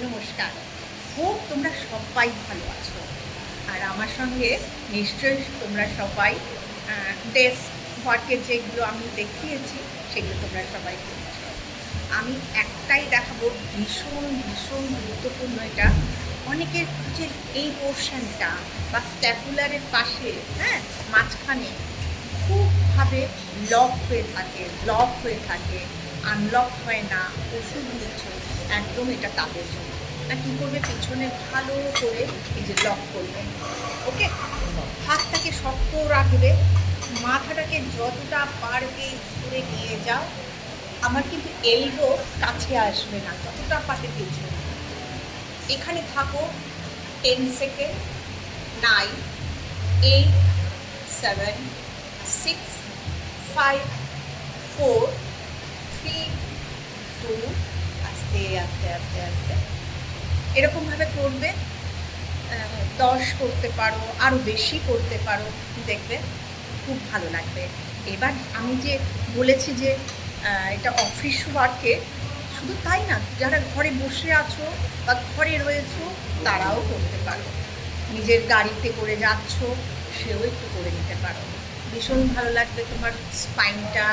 নমস্কার। হোপ তোমরা সবাই ভালো আছো, আর আমার সঙ্গে নিশ্চয়ই তোমরা সবাই ডেস্ক ওয়ার্কের যেগুলো আমি দেখিয়েছি সেগুলো তোমরা সবাই করছো। আমি একটাই দেখাবো, ভীষণ ভীষণ গুরুত্বপূর্ণ। এটা অনেকের যে এই পোর্শনটা বা স্ট্যাপুলারের পাশে, মাঝখানে খুবভাবে ব্লক হয়ে থাকে, আনলক হয় না। ওষুধ নিচ্ছ, একদম এটা তাদের জন্য না। কী করবে, পিছনে ভালো করে এই যে লক করবে। ওকে, হাতটাকে শক্ত রাখবে, মাথাটাকে যতটা পারবে ঘুরে নিয়ে যাও। আমার কিন্তু এলবো কাছে আসবে না, যতটা পাতে পিছনে। এখানে থাকো 10 সেকেন্ড। 9, 8, 7, 6, 5, 4, 3, 2, আস্তে আস্তে আস্তে আস্তে এরকমভাবে করবে। 10 করতে পারো, আরও বেশি করতে পারো, দেখবে খুব ভালো লাগবে। এবার আমি যে বলেছি যে এটা অফিস ওয়ার্কে, শুধু তাই না, যারা ঘরে বসে আছো বা ঘরে রয়েছো তারাও করতে পারো। নিজের গাড়িতে করে যাচ্ছ, সেও একটু করে নিতে পারো। ভীষণ ভালো লাগবে তোমার স্পাইনটা